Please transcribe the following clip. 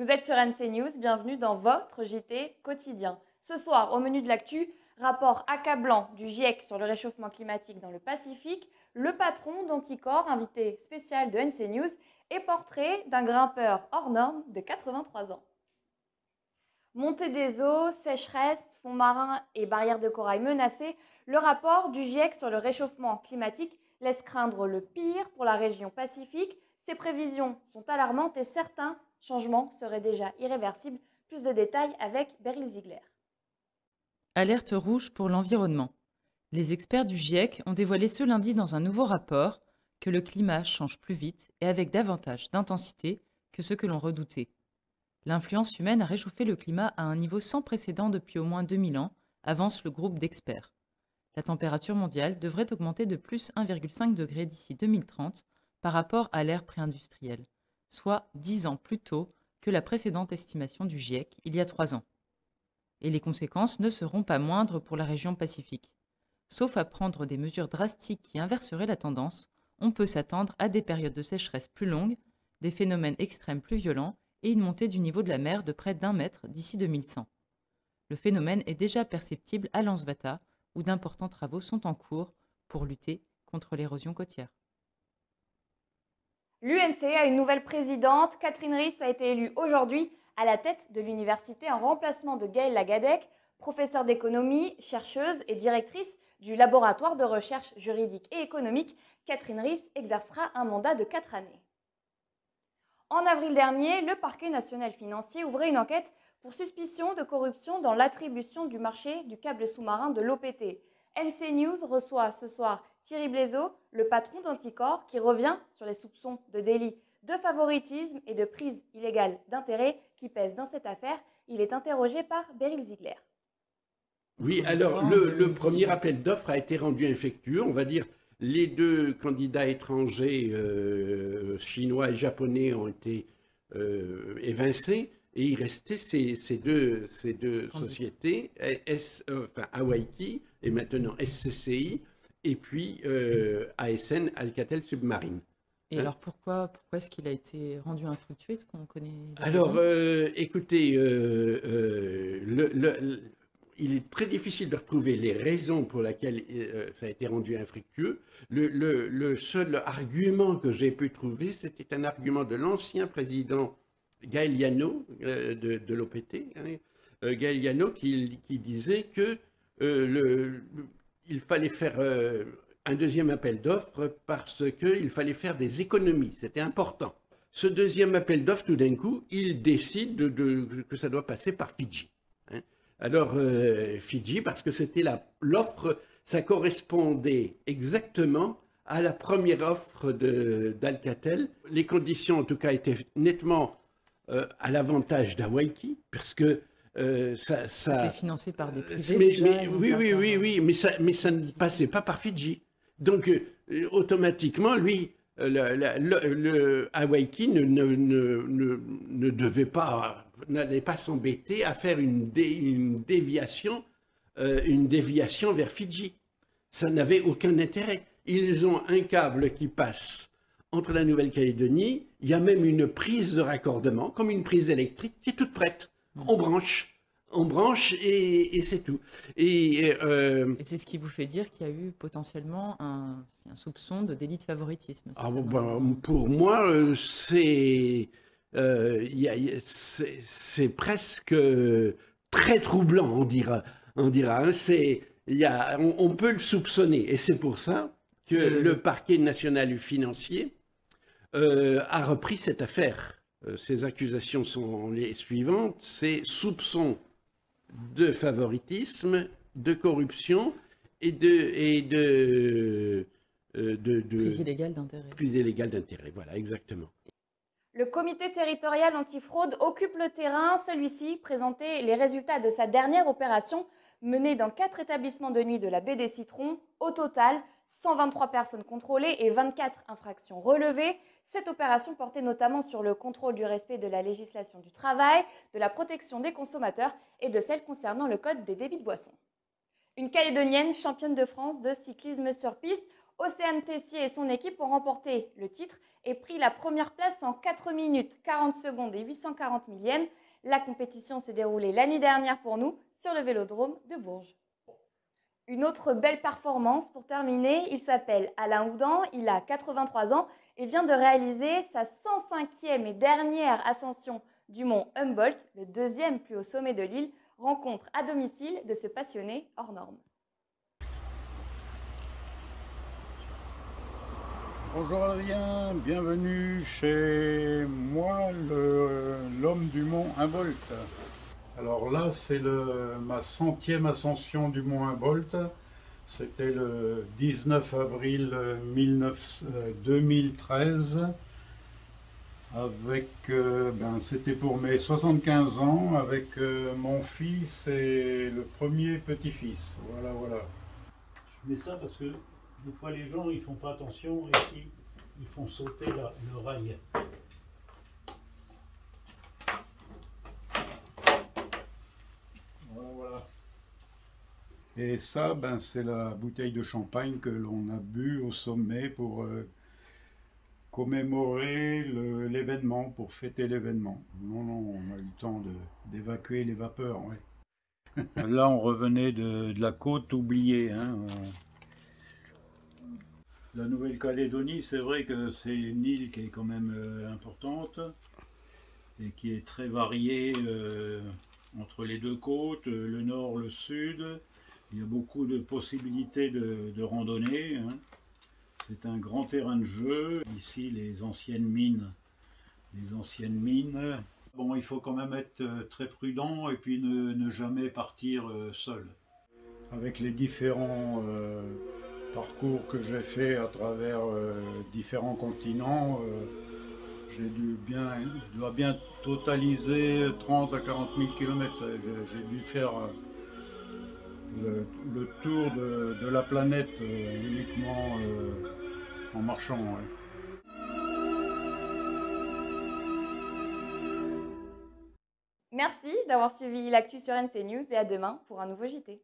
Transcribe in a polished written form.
Vous êtes sur NC News, bienvenue dans votre JT quotidien. Ce soir, au menu de l'actu, rapport accablant du GIEC sur le réchauffement climatique dans le Pacifique, le patron d'Anticor, invité spécial de NC News, et portrait d'un grimpeur hors norme de 83 ans. Montée des eaux, sécheresse, fonds marins et barrières de corail menacées, le rapport du GIEC sur le réchauffement climatique laisse craindre le pire pour la région Pacifique. Ces prévisions sont alarmantes et certains changements seraient déjà irréversibles. Plus de détails avec Beryl Ziegler. Alerte rouge pour l'environnement. Les experts du GIEC ont dévoilé ce lundi dans un nouveau rapport que le climat change plus vite et avec davantage d'intensité que ce que l'on redoutait. L'influence humaine a réchauffé le climat à un niveau sans précédent depuis au moins 2000 ans, avance le groupe d'experts. La température mondiale devrait augmenter de plus 1,5 degré d'ici 2030 par rapport à l'ère pré-industrielle, soit 10 ans plus tôt que la précédente estimation du GIEC il y a 3 ans. Et les conséquences ne seront pas moindres pour la région Pacifique. Sauf à prendre des mesures drastiques qui inverseraient la tendance, on peut s'attendre à des périodes de sécheresse plus longues, des phénomènes extrêmes plus violents et une montée du niveau de la mer de près d'1 mètre d'ici 2100. Le phénomène est déjà perceptible à Lansvata, où d'importants travaux sont en cours pour lutter contre l'érosion côtière. L'UNC a une nouvelle présidente. Catherine Riss a été élue aujourd'hui à la tête de l'université en remplacement de Gaëlle Lagadec, professeure d'économie, chercheuse et directrice du laboratoire de recherche juridique et économique. Catherine Riss exercera un mandat de 4 années. En avril dernier, le parquet national financier ouvrait une enquête pour suspicion de corruption dans l'attribution du marché du câble sous-marin de l'OPT. NC News reçoit ce soir Thierry Blaiseau, le patron d'Anticor, qui revient sur les soupçons de délit de favoritisme et de prise illégale d'intérêt qui pèsent dans cette affaire. Il est interrogé par Beryl Ziegler. Oui, alors le premier appel d'offres a été rendu infructueux. On va dire les deux candidats étrangers, chinois et japonais, ont été évincés. Et il restait ces deux sociétés, Hawaii et maintenant SCCI, et puis ASN, Alcatel Submarine. Et alors pourquoi est-ce qu'il a été rendu infructueux? Est-ce qu'on connaît la Alors, raison? écoutez, il est très difficile de retrouver les raisons pour lesquelles ça a été rendu infructueux. Le seul argument que j'ai pu trouver, c'était un argument de l'ancien président Gaël Yano de l'OPT, Gaël Yano qui disait que il fallait faire un deuxième appel d'offres parce qu'il fallait faire des économies, c'était important. Ce deuxième appel d'offres, tout d'un coup, il décide que ça doit passer par Fidji. Alors, Fidji, parce que c'était l'offre, ça correspondait exactement à la première offre d'Alcatel. Les conditions, en tout cas, étaient nettement à l'avantage d'Hawaii, parce que ça... C'était financé par des privés Oui, mais ça ne passait pas par Fidji. Donc, automatiquement, lui, le Hawaii ne devait pas, n'allait pas s'embêter à faire une déviation vers Fidji. Ça n'avait aucun intérêt. Ils ont un câble qui passe entre la Nouvelle-Calédonie. Il y a même une prise de raccordement, comme une prise électrique, qui est toute prête. On branche et c'est tout. Et c'est ce qui vous fait dire qu'il y a eu potentiellement un soupçon de délit de favoritisme. Pour moi, c'est presque très troublant, on dira. Hein. On peut le soupçonner. Et c'est pour ça que le parquet national financier a repris cette affaire. Ces accusations sont les suivantes. C'est soupçon de favoritisme, de corruption et de prise illégale d'intérêt. Prise illégale d'intérêt, voilà, exactement. Le comité territorial antifraude occupe le terrain. Celui-ci présentait les résultats de sa dernière opération menée dans 4 établissements de nuit de la baie des Citrons. Au total, 123 personnes contrôlées et 24 infractions relevées. Cette opération portait notamment sur le contrôle du respect de la législation du travail, de la protection des consommateurs et de celle concernant le code des débits de boissons. Une Calédonienne championne de France de cyclisme sur piste Océane Tessier et son équipe ont remporté le titre et pris la première place en 4 minutes 40 secondes et 840 millièmes. La compétition s'est déroulée la nuit dernière pour nous sur le vélodrome de Bourges. Une autre belle performance pour terminer, il s'appelle Alain Houdan, il a 83 ans et vient de réaliser sa 105e et dernière ascension du mont Humboldt, le deuxième plus haut sommet de l'île, rencontre à domicile de ce passionné hors norme. Bonjour Adrien, bienvenue chez moi, l'homme du mont Humboldt. Alors là, c'est ma 100e ascension du mont Humboldt. C'était le 19 avril 2013. C'était pour mes 75 ans avec mon fils et le premier petit-fils. Voilà. Je mets ça parce que des fois les gens ils font pas attention et ils font sauter le rail. Voilà. Et ça, c'est la bouteille de champagne que l'on a bu au sommet pour commémorer l'événement, pour fêter l'événement. Non, on a eu le temps d'évacuer les vapeurs. Ouais. Là, on revenait de la côte oubliée. La Nouvelle-Calédonie, c'est vrai que c'est une île qui est quand même importante et qui est très variée entre les deux côtes, le nord, le sud. Il y a beaucoup de possibilités de randonnée. C'est un grand terrain de jeu. Ici, les anciennes mines. Bon, il faut quand même être très prudent et puis ne jamais partir seul. Avec les différents parcours que j'ai fait à travers différents continents, je dois bien totaliser 30 à 40 000 km. J'ai dû faire le tour de la planète uniquement en marchant. Ouais. Merci d'avoir suivi l'actu sur NC News et à demain pour un nouveau JT.